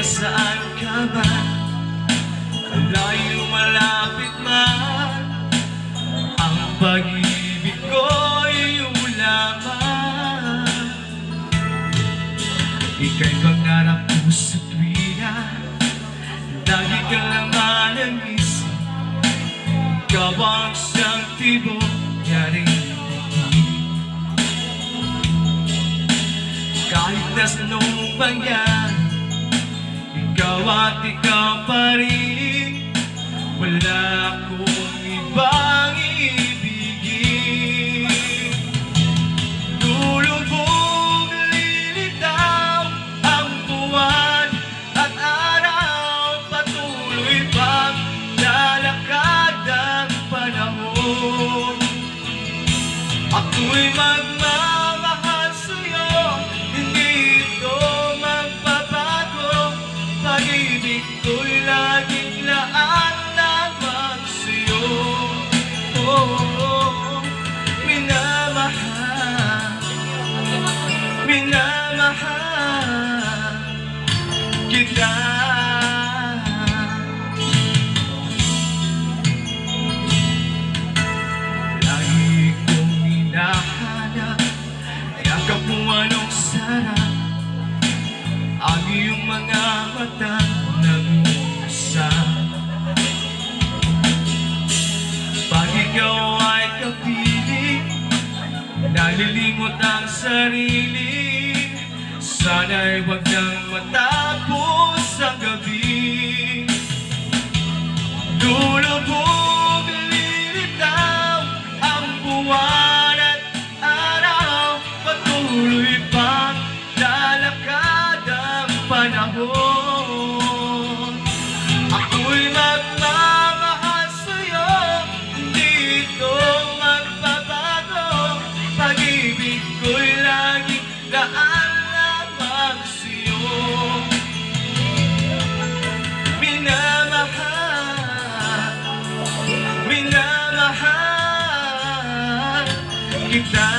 nasaan ka man, malayo malapit man, ang pag-ibig ko'y iyong lamang. Ika'y pangarap ko sa tuwina, lagi kang laman ng isip. Ikaw ang siyang tibok niyaring kahit na sa anong mangyari, ikaw at ikaw pa rin. Wala akong ibang iibigin. Lulubog, lilitaw ang buwan at araw, patuloy pang lalakad ang panahon. Ako'y magmamahal sa'yo, hindi ito magbabago. Pag-ibig ko'y laging laan lamang sa'yo. Oh, minamahal, minamahal kita. Lagi kong hinahanap, yakap mo anong sarap, ang iyong mga mata nag-uusap. Pag ikaw ay kapiling, nalilimot ang sarili. Sana'y huwag nang matapos ang gabi. Lulubog, lilitaw ang buwan at araw, patuloy pang lalakad ang panahon. Ako'y magmamahal sa'yo, hindi ito magbabago. Pag-ibig ko'y laging laan lamang sa'yo. Minamahal, minamahal kita.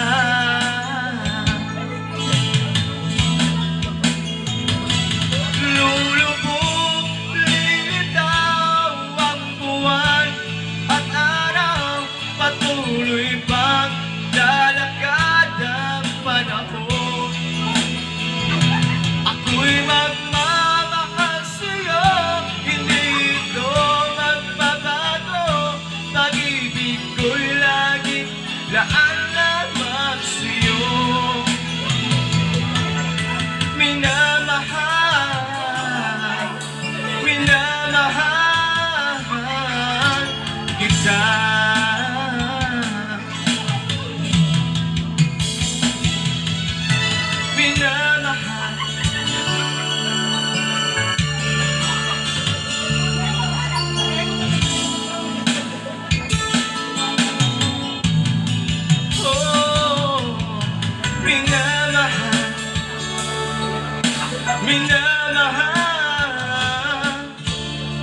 Patuloy pang lalakad ang panahon. Ako'y magmamahal sa'yo, hindi ito magbabago. Pag-ibig ko'y laging laan lamang sa'yo. Minamahal, minamahal kita. Minamahal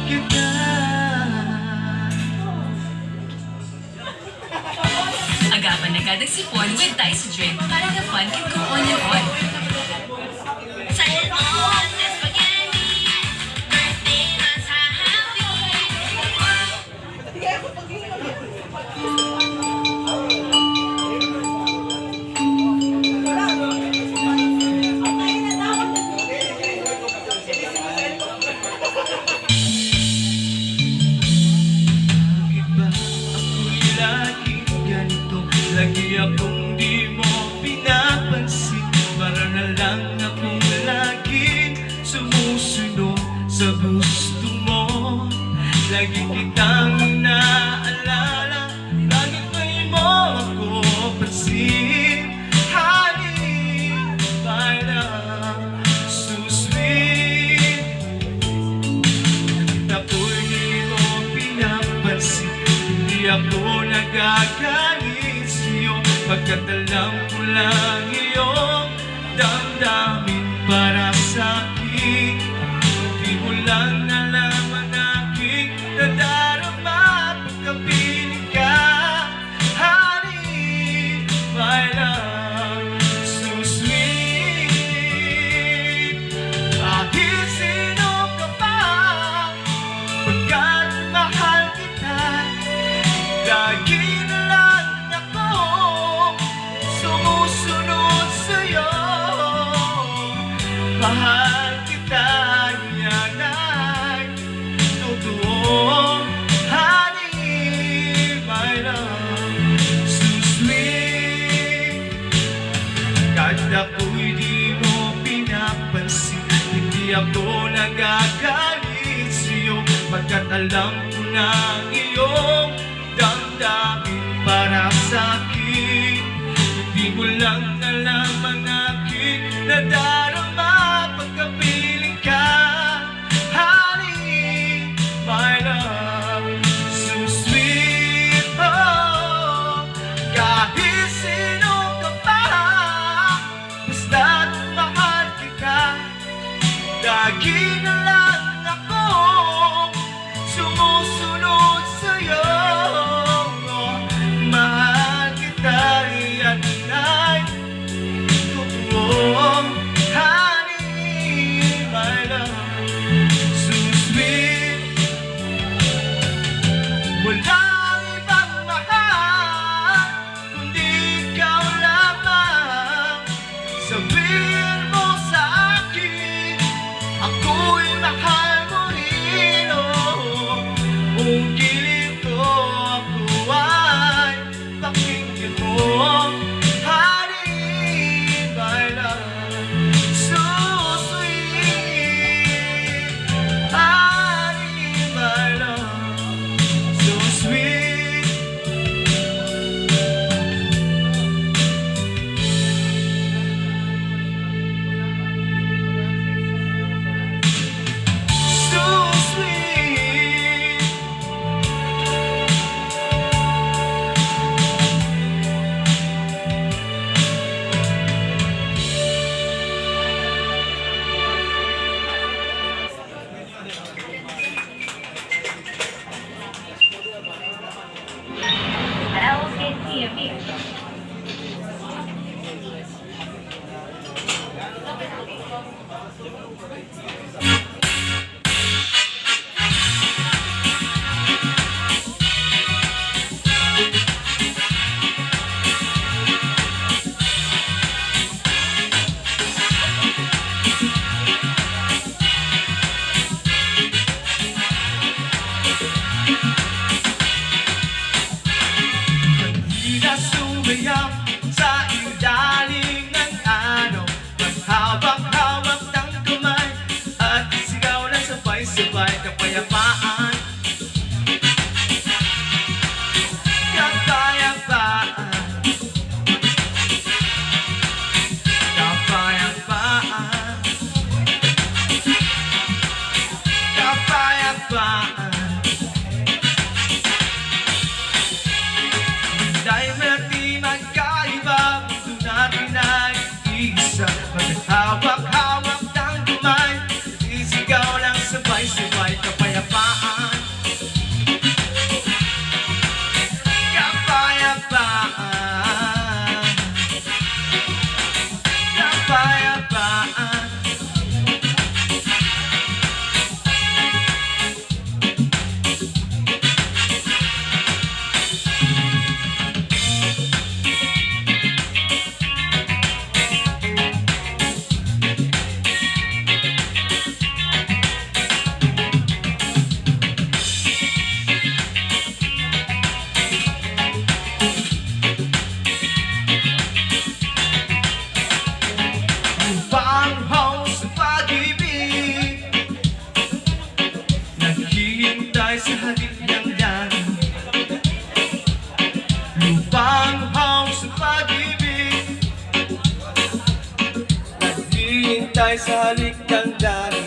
kita. Agapan na kada sipon with Dice Drip para the fun can go on and on. Salmon, spaghetti, birthday nasa happy. Lagi akong di mo pinapansin, para na lang akong laging sumusunod sa gusto mo. Lagi kitang inaalala, bakit may mo ako pansin? Honey, parang so sweet. Ako'y di mo pinapansin, hindi ako nagagalit pagkat alam ko lang iyong damdamin para sa'kin. Di mo lang alam ang aking nadarama pagkapiling ka. Honey, my love, so sweet. Kahit sino mahal kita, yan ay totoo. Honey, my love, so sweet. Kahit ako'y di mo pinapansin, hindi ako nagagalit sa'yo, pagkat alam ko na ang iyong damdamin para sa'kin. Hindi mo lang alam ang aking nadarama pagkapiling ka. Honey, my love, so sweet. Oh, kahit sino ka pa, basta't mahal kita, lagi na lang ako sumusunod sa'yo. Oh, mahal kita, yan ay totoo. Honey, my love, so sweet. Walang ibang mahal kundi ikaw lamang. Sabihin mo sa akin, ako'y mahal mo rin. Oh, kung kilig ko, ako ay pakinggan mo. Honey, my love, so sweet. Honey, my love, so sweet. So sweet. LKTV. Di na sumayap sa ilalim ng araw, maghawak-hawak ng kamay at isigaw na sabay-sabay kapayapaan. Kapayapaan. Kapayapaan. Kapayapaan. Dahil natin magkaiba, mundo natin ay iisa. Maghahawak-hawak ng kamay, isigaw lang sabay-sabay kapayapaan. Kapayapaan. Kapayapaan. Panghaw sa pag-ibig, naghihintay sa halik ng langit. Lupang haw sa pag-ibig, naghihintay sa halik ng